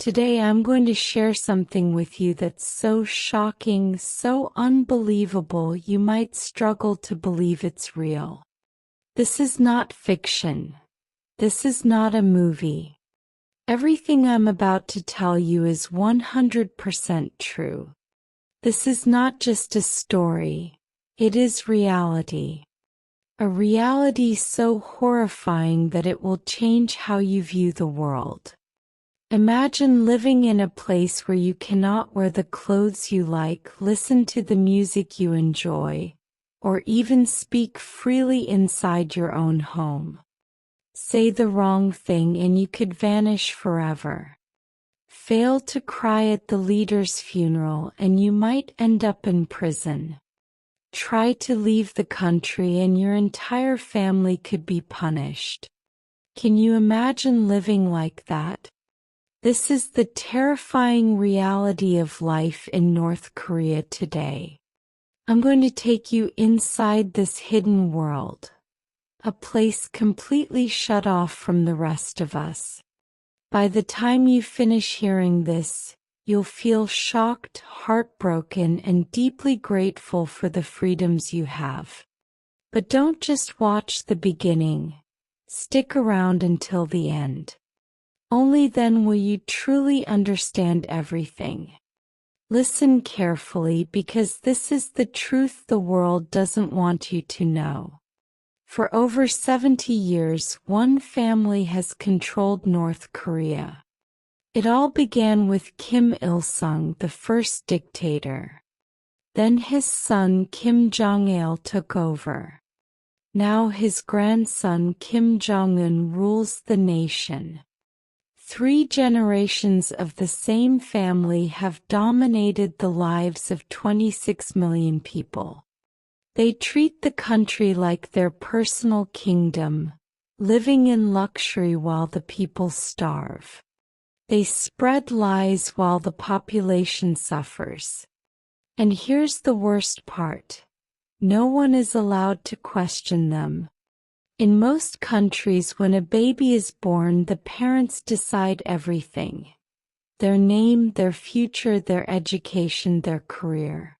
Today I'm going to share something with you that's so shocking, so unbelievable you might struggle to believe it's real. This is not fiction. This is not a movie. Everything I'm about to tell you is 100% true. This is not just a story. It is reality. A reality so horrifying that it will change how you view the world. Imagine living in a place where you cannot wear the clothes you like, listen to the music you enjoy, or even speak freely inside your own home. Say the wrong thing and you could vanish forever. Fail to cry at the leader's funeral and you might end up in prison. Try to leave the country and your entire family could be punished. Can you imagine living like that? This is the terrifying reality of life in North Korea today. I'm going to take you inside this hidden world, a place completely shut off from the rest of us. By the time you finish hearing this, you'll feel shocked, heartbroken, and deeply grateful for the freedoms you have. But don't just watch the beginning. Stick around until the end. Only then will you truly understand everything. Listen carefully because this is the truth the world doesn't want you to know. For over 70 years, one family has controlled North Korea. It all began with Kim Il-sung, the first dictator. Then his son Kim Jong-il took over. Now his grandson Kim Jong-un rules the nation. 3 generations of the same family have dominated the lives of 26 million people. They treat the country like their personal kingdom, living in luxury while the people starve. They spread lies while the population suffers. And here's the worst part. No one is allowed to question them. In most countries, when a baby is born, the parents decide everything. Their name, their future, their education, their career.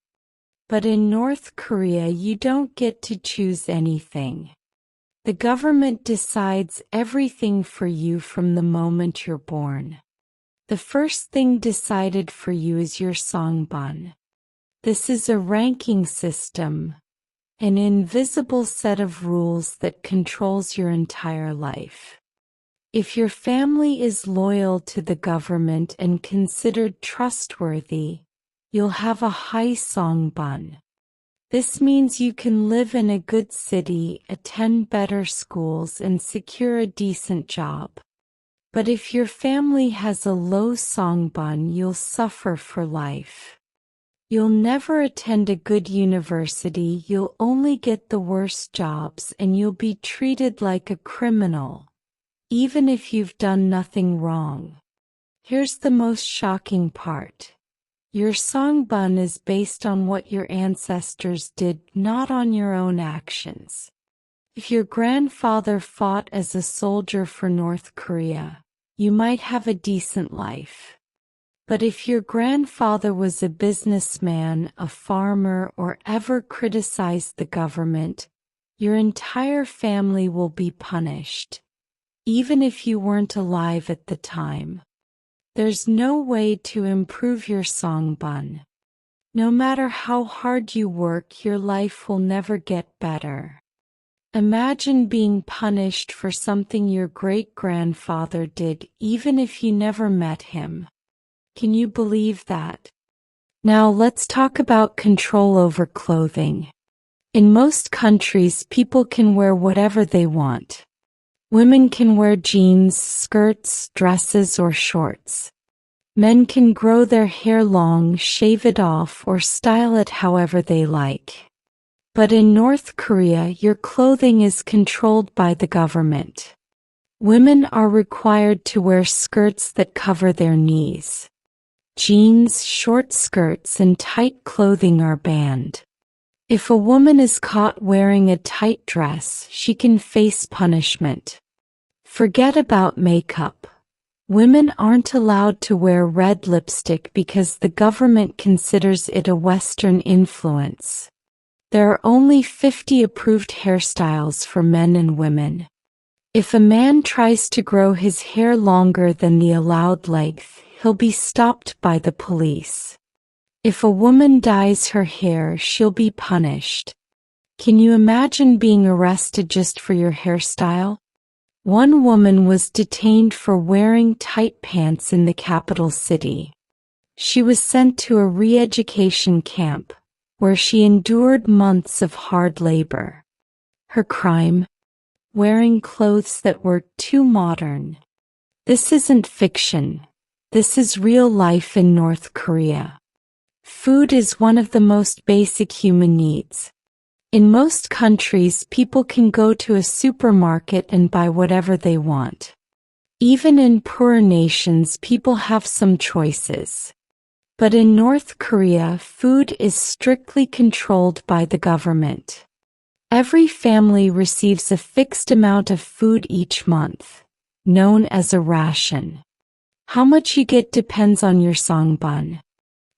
But in North Korea, you don't get to choose anything. The government decides everything for you from the moment you're born. The first thing decided for you is your songbun. This is a ranking system. An invisible set of rules that controls your entire life. If your family is loyal to the government and considered trustworthy, you'll have a high songbun. This means you can live in a good city, attend better schools, and secure a decent job. But if your family has a low songbun, you'll suffer for life. You'll never attend a good university, you'll only get the worst jobs, and you'll be treated like a criminal, even if you've done nothing wrong. Here's the most shocking part. Your songbun is based on what your ancestors did, not on your own actions. If your grandfather fought as a soldier for North Korea, you might have a decent life. But if your grandfather was a businessman, a farmer, or ever criticized the government, your entire family will be punished, even if you weren't alive at the time. There's no way to improve your songbun. No matter how hard you work, your life will never get better. Imagine being punished for something your great-grandfather did, even if you never met him. Can you believe that? Now let's talk about control over clothing. In most countries, people can wear whatever they want. Women can wear jeans, skirts, dresses, or shorts. Men can grow their hair long, shave it off, or style it however they like. But in North Korea, your clothing is controlled by the government. Women are required to wear skirts that cover their knees. Jeans, short skirts, and tight clothing are banned. If a woman is caught wearing a tight dress, she can face punishment. Forget about makeup. Women aren't allowed to wear red lipstick because the government considers it a Western influence. There are only 50 approved hairstyles for men and women. If a man tries to grow his hair longer than the allowed length, he'll be stopped by the police. If a woman dyes her hair, she'll be punished. Can you imagine being arrested just for your hairstyle? One woman was detained for wearing tight pants in the capital city. She was sent to a re-education camp, where she endured months of hard labor. Her crime? Wearing clothes that were too modern. This isn't fiction. This is real life in North Korea. Food is one of the most basic human needs. In most countries, people can go to a supermarket and buy whatever they want. Even in poorer nations, people have some choices. But in North Korea, food is strictly controlled by the government. Every family receives a fixed amount of food each month, known as a ration. How much you get depends on your songbun.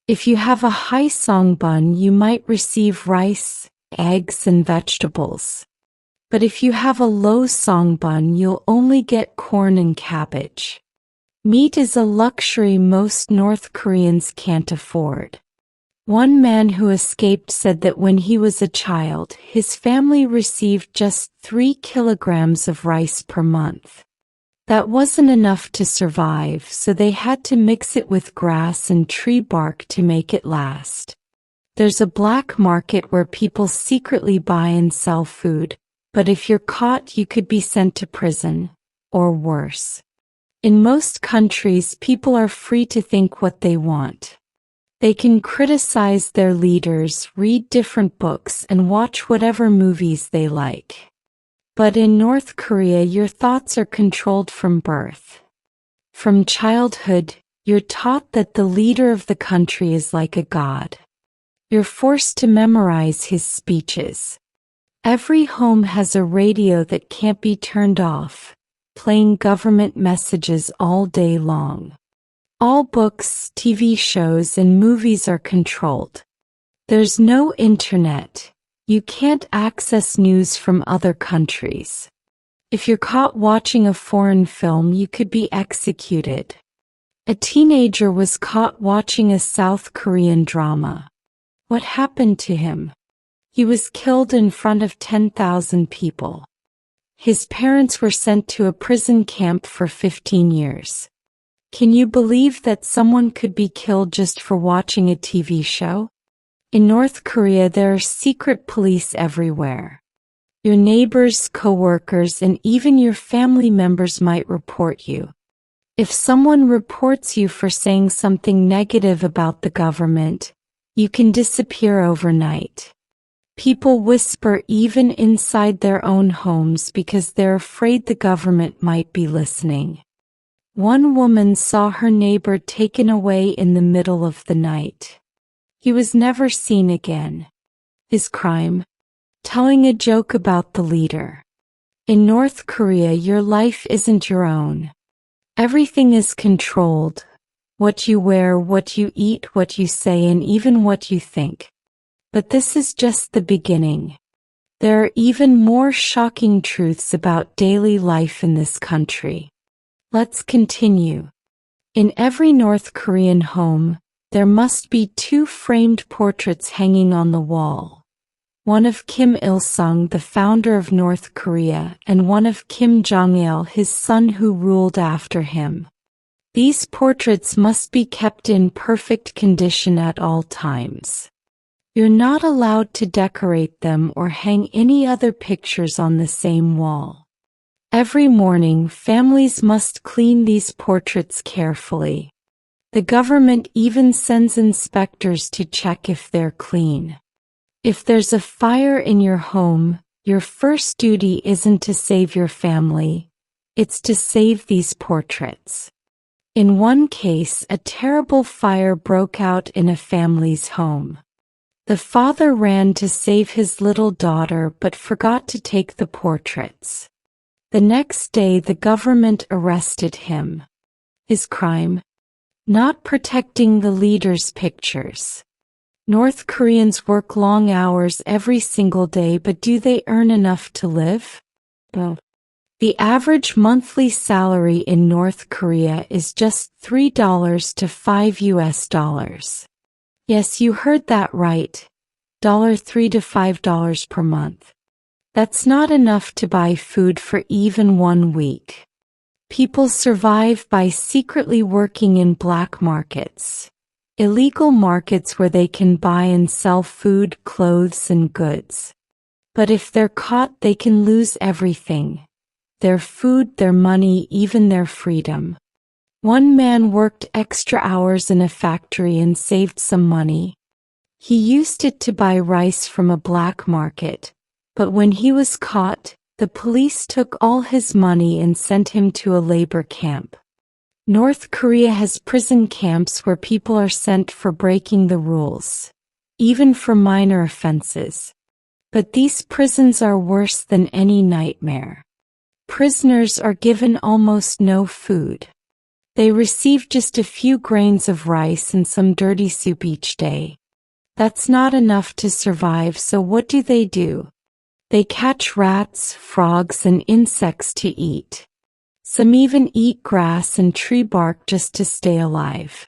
If you have a high songbun, you might receive rice, eggs, and vegetables. But if you have a low songbun, you'll only get corn and cabbage. Meat is a luxury most North Koreans can't afford. One man who escaped said that when he was a child, his family received just 3 kilograms of rice per month. That wasn't enough to survive, so they had to mix it with grass and tree bark to make it last. There's a black market where people secretly buy and sell food, but if you're caught, you could be sent to prison, or worse. In most countries, people are free to think what they want. They can criticize their leaders, read different books, and watch whatever movies they like. But in North Korea, your thoughts are controlled from birth. From childhood, you're taught that the leader of the country is like a god. You're forced to memorize his speeches. Every home has a radio that can't be turned off, playing government messages all day long. All books, TV shows, and movies are controlled. There's no internet. You can't access news from other countries. If you're caught watching a foreign film, you could be executed. A teenager was caught watching a South Korean drama. What happened to him? He was killed in front of 10,000 people. His parents were sent to a prison camp for 15 years. Can you believe that someone could be killed just for watching a TV show? In North Korea, there are secret police everywhere. Your neighbors, coworkers, and even your family members might report you. If someone reports you for saying something negative about the government, you can disappear overnight. People whisper even inside their own homes because they're afraid the government might be listening. One woman saw her neighbor taken away in the middle of the night. He was never seen again. His crime? Telling a joke about the leader. In North Korea, your life isn't your own. Everything is controlled. What you wear, what you eat, what you say, and even what you think. But this is just the beginning. There are even more shocking truths about daily life in this country. Let's continue. In every North Korean home, there must be 2 framed portraits hanging on the wall. One of Kim Il-sung, the founder of North Korea, and one of Kim Jong-il, his son who ruled after him. These portraits must be kept in perfect condition at all times. You're not allowed to decorate them or hang any other pictures on the same wall. Every morning, families must clean these portraits carefully. The government even sends inspectors to check if they're clean. If there's a fire in your home, your first duty isn't to save your family, it's to save these portraits. In one case, a terrible fire broke out in a family's home. The father ran to save his little daughter but forgot to take the portraits. The next day, the government arrested him. His crime? Not protecting the leader's pictures. North Koreans work long hours every single day, but do they earn enough to live? No. The average monthly salary in North Korea is just $3 to $5. Yes, you heard that right. $3 to $5 per month. That's not enough to buy food for even 1 week. People survive by secretly working in black markets. Illegal markets where they can buy and sell food, clothes, and goods. But if they're caught, they can lose everything. Their food, their money, even their freedom. One man worked extra hours in a factory and saved some money. He used it to buy rice from a black market, but when he was caught, the police took all his money and sent him to a labor camp. North Korea has prison camps where people are sent for breaking the rules, even for minor offenses. But these prisons are worse than any nightmare. Prisoners are given almost no food. They receive just a few grains of rice and some dirty soup each day. That's not enough to survive, so what do? They catch rats, frogs, and insects to eat. Some even eat grass and tree bark just to stay alive.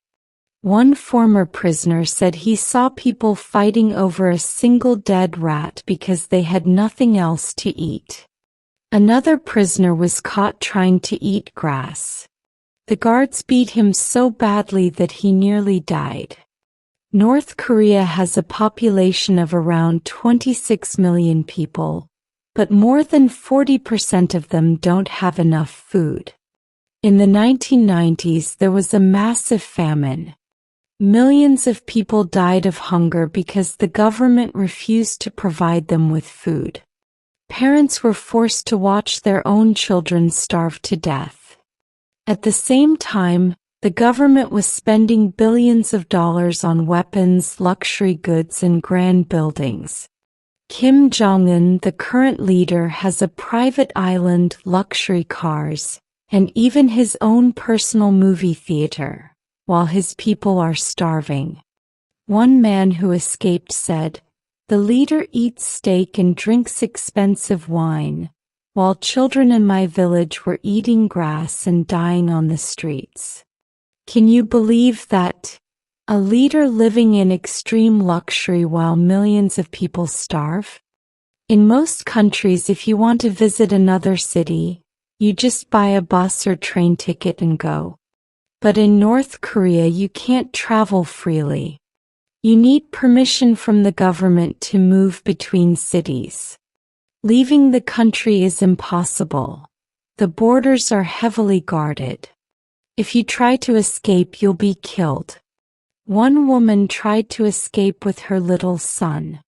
One former prisoner said he saw people fighting over a single dead rat because they had nothing else to eat. Another prisoner was caught trying to eat grass. The guards beat him so badly that he nearly died. North Korea has a population of around 26 million people, but more than 40% of them don't have enough food. In the 1990s, there was a massive famine. Millions of people died of hunger because the government refused to provide them with food. Parents were forced to watch their own children starve to death. At the same time, the government was spending billions of dollars on weapons, luxury goods, and grand buildings. Kim Jong-un, the current leader, has a private island, luxury cars, and even his own personal movie theater, while his people are starving. One man who escaped said, "The leader eats steak and drinks expensive wine, while children in my village were eating grass and dying on the streets." Can you believe that? A leader living in extreme luxury while millions of people starve? In most countries, if you want to visit another city, you just buy a bus or train ticket and go. But in North Korea, you can't travel freely. You need permission from the government to move between cities. Leaving the country is impossible. The borders are heavily guarded. If you try to escape, you'll be killed. One woman tried to escape with her little son.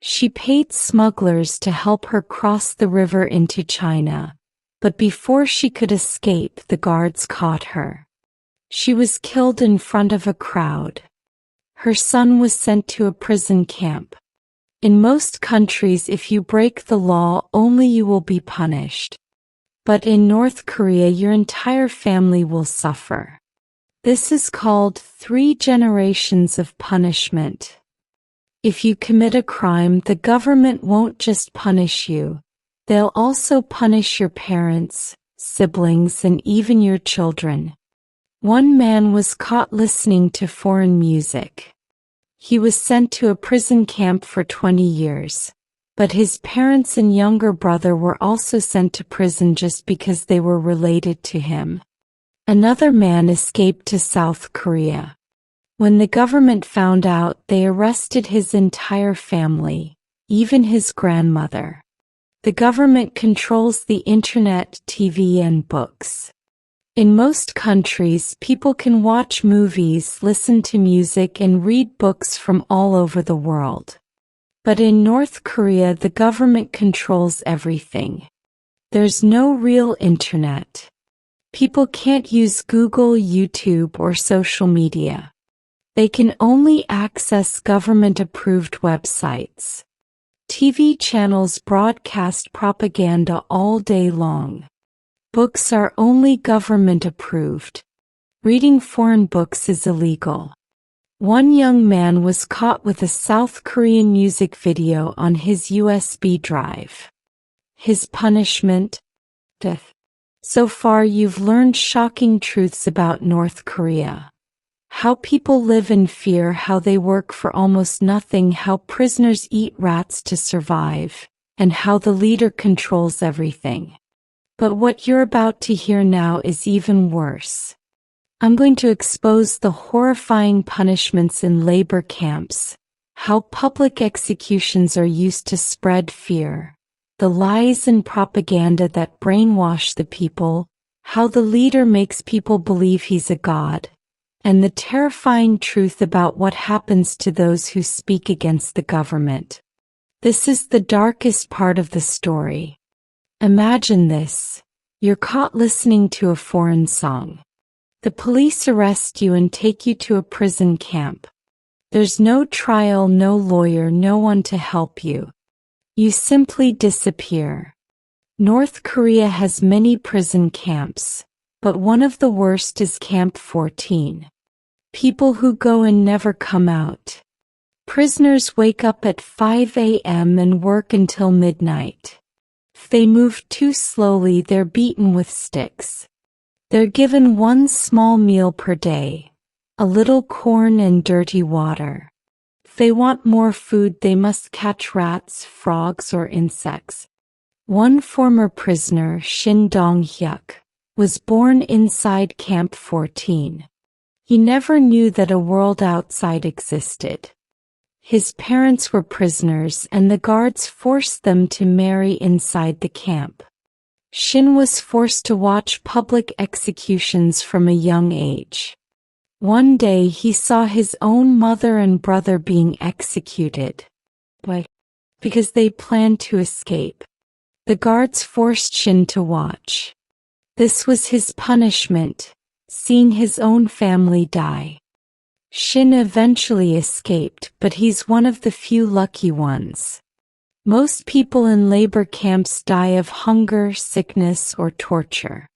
She paid smugglers to help her cross the river into China, but before she could escape, the guards caught her. She was killed in front of a crowd. Her son was sent to a prison camp. In most countries, if you break the law, only you will be punished. But in North Korea, your entire family will suffer. This is called 3 generations of punishment. If you commit a crime, the government won't just punish you. They'll also punish your parents, siblings, and even your children. One man was caught listening to foreign music. He was sent to a prison camp for 20 years. But his parents and younger brother were also sent to prison just because they were related to him. Another man escaped to South Korea. When the government found out, they arrested his entire family, even his grandmother. The government controls the internet, TV, and books. In most countries, people can watch movies, listen to music, and read books from all over the world. But in North Korea, the government controls everything. There's no real internet. People can't use Google, YouTube, or social media. They can only access government-approved websites. TV channels broadcast propaganda all day long. Books are only government-approved. Reading foreign books is illegal. One young man was caught with a South Korean music video on his USB drive. His punishment? Death. So far you've learned shocking truths about North Korea. How people live in fear, how they work for almost nothing, how prisoners eat rats to survive, and how the leader controls everything. But what you're about to hear now is even worse. I'm going to expose the horrifying punishments in labor camps, how public executions are used to spread fear, the lies and propaganda that brainwash the people, how the leader makes people believe he's a god, and the terrifying truth about what happens to those who speak against the government. This is the darkest part of the story. Imagine this. You're caught listening to a foreign song. The police arrest you and take you to a prison camp. There's no trial, no lawyer, no one to help you. You simply disappear. North Korea has many prison camps, but one of the worst is Camp 14. People who go and never come out. Prisoners wake up at 5 a.m. and work until midnight. If they move too slowly, they're beaten with sticks. They're given one small meal per day, a little corn and dirty water. If they want more food, they must catch rats, frogs, or insects. One former prisoner, Shin Dong-hyuk, was born inside Camp 14. He never knew that a world outside existed. His parents were prisoners and the guards forced them to marry inside the camp. Shin was forced to watch public executions from a young age. One day he saw his own mother and brother being executed. Why? Because they planned to escape. The guards forced Shin to watch. This was his punishment, seeing his own family die. Shin eventually escaped, but he's one of the few lucky ones. Most people in labor camps die of hunger, sickness, or torture.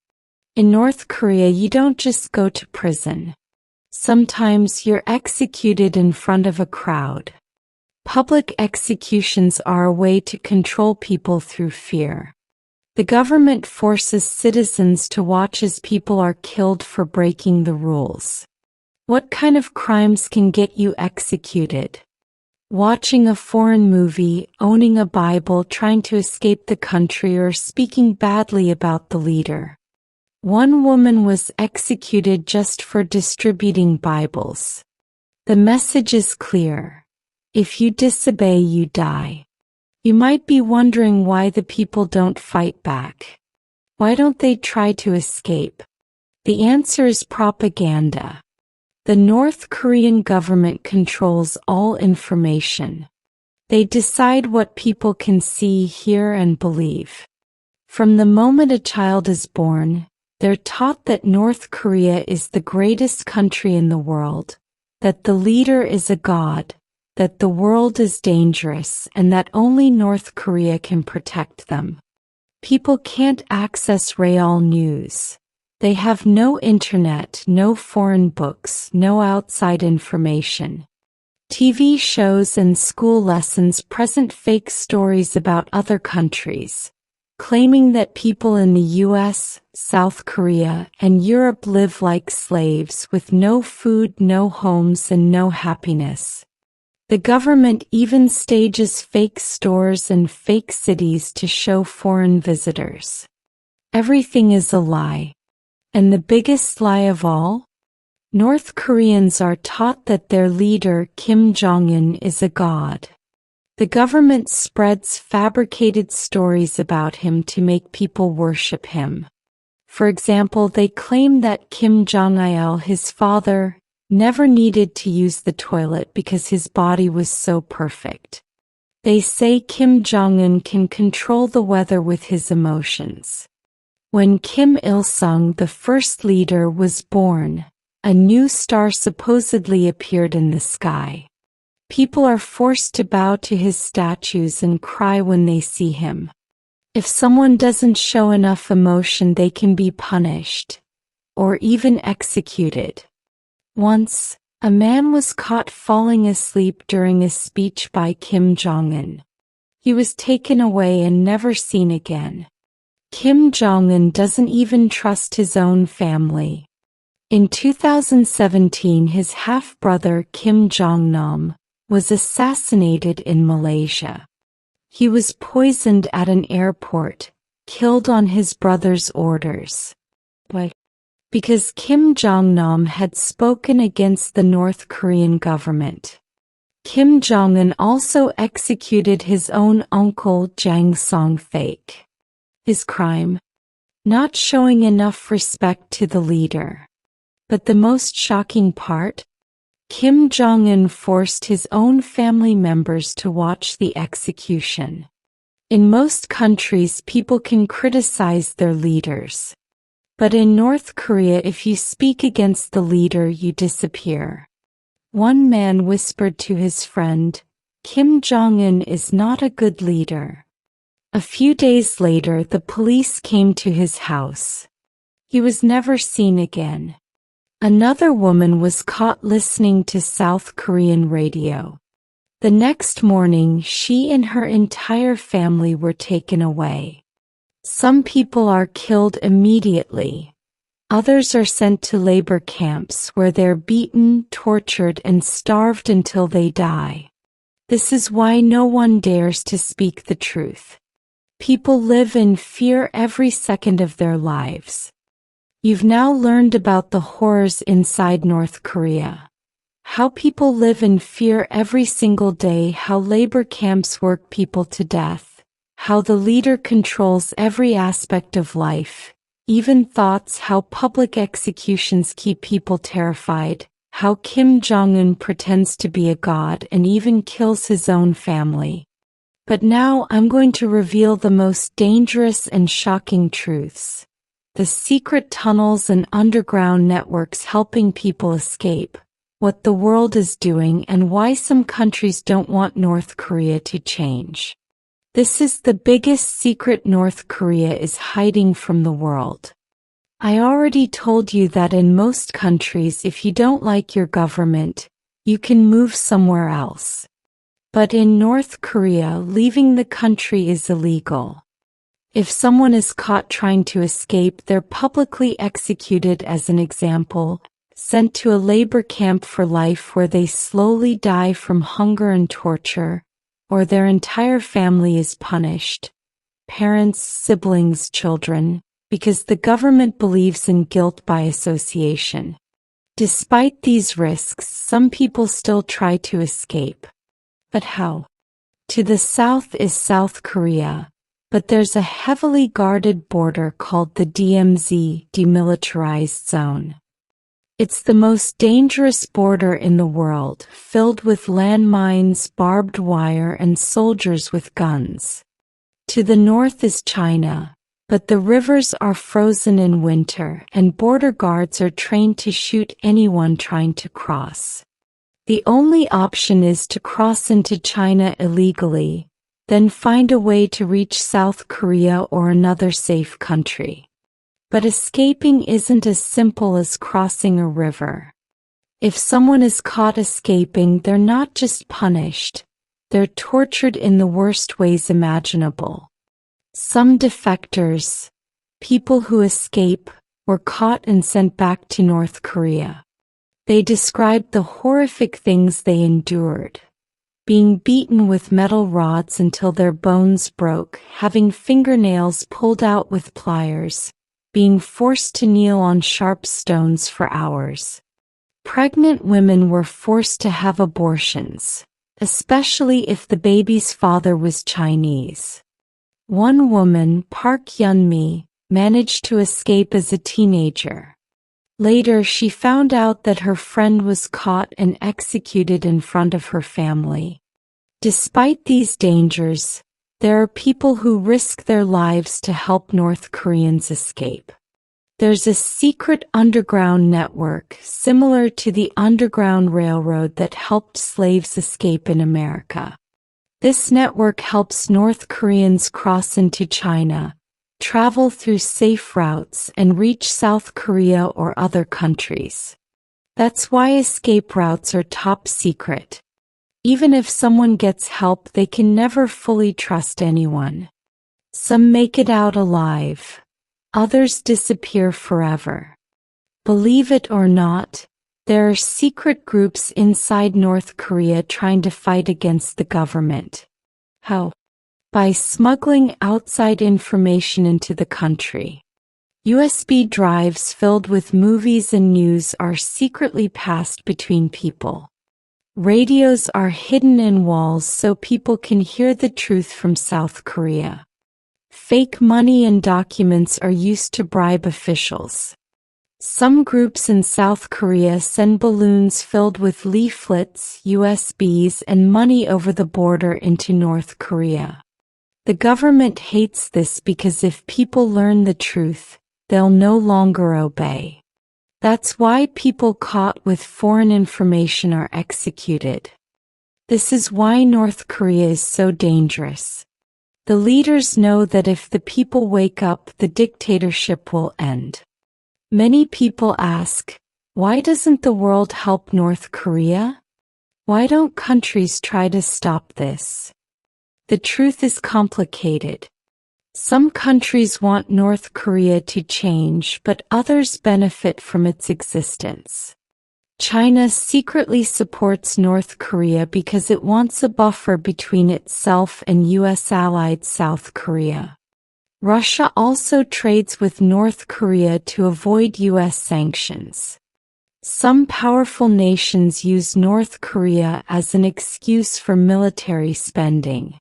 In North Korea, you don't just go to prison. Sometimes you're executed in front of a crowd. Public executions are a way to control people through fear. The government forces citizens to watch as people are killed for breaking the rules. What kind of crimes can get you executed? Watching a foreign movie, owning a Bible, trying to escape the country, or speaking badly about the leader. One woman was executed just for distributing Bibles. The message is clear. If you disobey, you die. You might be wondering why the people don't fight back. Why don't they try to escape? The answer is propaganda. The North Korean government controls all information. They decide what people can see, hear, and believe. From the moment a child is born, they're taught that North Korea is the greatest country in the world, that the leader is a god, that the world is dangerous, and that only North Korea can protect them. People can't access real news. They have no internet, no foreign books, no outside information. TV shows and school lessons present fake stories about other countries, claiming that people in the US, South Korea, and Europe live like slaves with no food, no homes, and no happiness. The government even stages fake stores and fake cities to show foreign visitors. Everything is a lie. And the biggest lie of all? North Koreans are taught that their leader, Kim Jong-un, is a god. The government spreads fabricated stories about him to make people worship him. For example, they claim that Kim Jong-il, his father, never needed to use the toilet because his body was so perfect. They say Kim Jong-un can control the weather with his emotions. When Kim Il-sung, the first leader, was born, a new star supposedly appeared in the sky. People are forced to bow to his statues and cry when they see him. If someone doesn't show enough emotion, they can be punished. or even executed. Once, a man was caught falling asleep during a speech by Kim Jong-un. He was taken away and never seen again. Kim Jong-un doesn't even trust his own family. In 2017, his half-brother Kim Jong-nam was assassinated in Malaysia. He was poisoned at an airport, killed on his brother's orders. Why? Because Kim Jong-nam had spoken against the North Korean government. Kim Jong-un also executed his own uncle Jang Song-fake. His crime? Not showing enough respect to the leader. But the most shocking part? Kim Jong-un forced his own family members to watch the execution. In most countries, people can criticize their leaders. But in North Korea, if you speak against the leader, you disappear. One man whispered to his friend, "Kim Jong-un is not a good leader." A few days later, the police came to his house. He was never seen again. Another woman was caught listening to South Korean radio. The next morning, she and her entire family were taken away. Some people are killed immediately. Others are sent to labor camps where they're beaten, tortured, and starved until they die. This is why no one dares to speak the truth. People live in fear every second of their lives. You've now learned about the horrors inside North Korea. How people live in fear every single day, how labor camps work people to death, how the leader controls every aspect of life, even thoughts, how public executions keep people terrified, how Kim Jong-un pretends to be a god and even kills his own family. But now I'm going to reveal the most dangerous and shocking truths. The secret tunnels and underground networks helping people escape, what the world is doing, and why some countries don't want North Korea to change. This is the biggest secret North Korea is hiding from the world. I already told you that in most countries, if you don't like your government, you can move somewhere else. But in North Korea, leaving the country is illegal. If someone is caught trying to escape, they're publicly executed as an example, sent to a labor camp for life where they slowly die from hunger and torture, or their entire family is punished, parents, siblings, children, because the government believes in guilt by association. Despite these risks, some people still try to escape. But how? To the south is South Korea. But there's a heavily guarded border called the DMZ, Demilitarized Zone. It's the most dangerous border in the world, filled with landmines, barbed wire, and soldiers with guns. To the north is China, but the rivers are frozen in winter, and border guards are trained to shoot anyone trying to cross. The only option is to cross into China illegally, then find a way to reach South Korea or another safe country. But escaping isn't as simple as crossing a river. If someone is caught escaping, they're not just punished, they're tortured in the worst ways imaginable. Some defectors, people who escape, were caught and sent back to North Korea. They described the horrific things they endured. Being beaten with metal rods until their bones broke, having fingernails pulled out with pliers, being forced to kneel on sharp stones for hours. Pregnant women were forced to have abortions, especially if the baby's father was Chinese. One woman, Park Yun-mi, managed to escape as a teenager. Later, she found out that her friend was caught and executed in front of her family. Despite these dangers, there are people who risk their lives to help North Koreans escape. There's a secret underground network similar to the Underground Railroad that helped slaves escape in America. This network helps North Koreans cross into China, travel through safe routes, and reach South Korea or other countries. That's why escape routes are top secret. Even if someone gets help, they can never fully trust anyone. Some make it out alive. Others disappear forever. Believe it or not, there are secret groups inside North Korea trying to fight against the government. How? By smuggling outside information into the country. USB drives filled with movies and news are secretly passed between people. Radios are hidden in walls so people can hear the truth from South Korea. Fake money and documents are used to bribe officials. Some groups in South Korea send balloons filled with leaflets, USBs, and money over the border into North Korea. The government hates this because if people learn the truth, they'll no longer obey. That's why people caught with foreign information are executed. This is why North Korea is so dangerous. The leaders know that if the people wake up, the dictatorship will end. Many people ask, why doesn't the world help North Korea? Why don't countries try to stop this? The truth is complicated. Some countries want North Korea to change, but others benefit from its existence. China secretly supports North Korea because it wants a buffer between itself and US-allied South Korea. Russia also trades with North Korea to avoid US sanctions. Some powerful nations use North Korea as an excuse for military spending.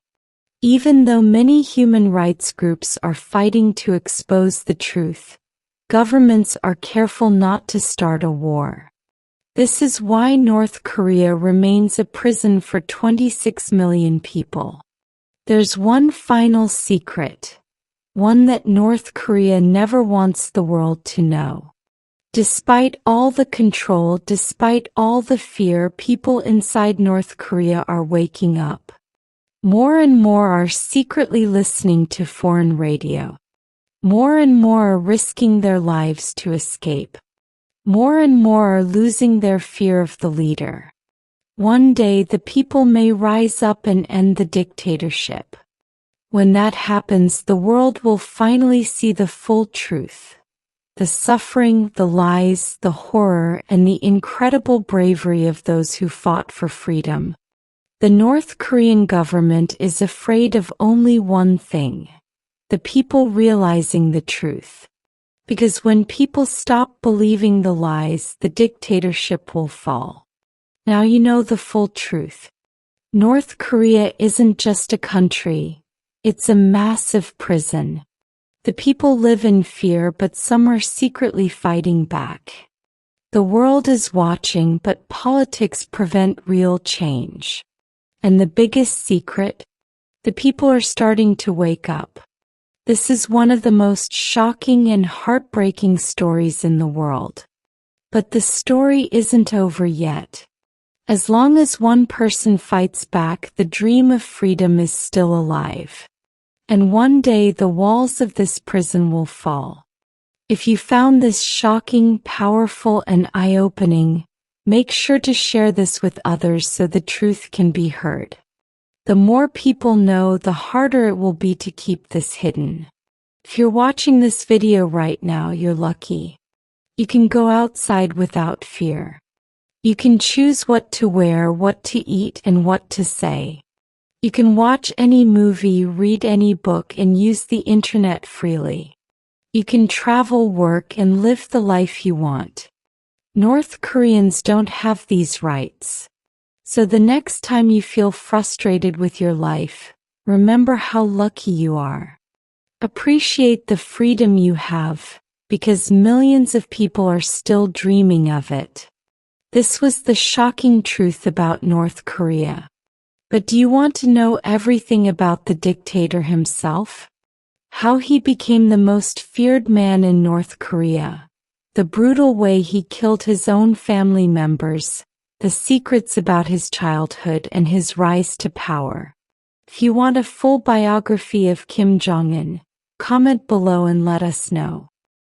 Even though many human rights groups are fighting to expose the truth, governments are careful not to start a war. This is why North Korea remains a prison for 26 million people. There's one final secret, one that North Korea never wants the world to know. Despite all the control, despite all the fear, people inside North Korea are waking up. More and more are secretly listening to foreign radio. More and more are risking their lives to escape. More and more are losing their fear of the leader. One day the people may rise up and end the dictatorship. When that happens, the world will finally see the full truth. The suffering, the lies, the horror, and the incredible bravery of those who fought for freedom. The North Korean government is afraid of only one thing: the people realizing the truth. Because when people stop believing the lies, the dictatorship will fall. Now you know the full truth. North Korea isn't just a country, it's a massive prison. The people live in fear, but some are secretly fighting back. The world is watching, but politics prevent real change. And the biggest secret? The people are starting to wake up. This is one of the most shocking and heartbreaking stories in the world. But the story isn't over yet. As long as one person fights back, the dream of freedom is still alive. And one day the walls of this prison will fall. If you found this shocking, powerful, and eye-opening, make sure to share this with others so the truth can be heard. The more people know, the harder it will be to keep this hidden. If you're watching this video right now, you're lucky. You can go outside without fear. You can choose what to wear, what to eat, and what to say. You can watch any movie, read any book, and use the internet freely. You can travel, work, and live the life you want. North Koreans don't have these rights. So the next time you feel frustrated with your life, remember how lucky you are. Appreciate the freedom you have, because millions of people are still dreaming of it. This was the shocking truth about North Korea. But do you want to know everything about the dictator himself? How he became the most feared man in North Korea? The brutal way he killed his own family members, the secrets about his childhood, and his rise to power. If you want a full biography of Kim Jong-un, Comment below and let us know.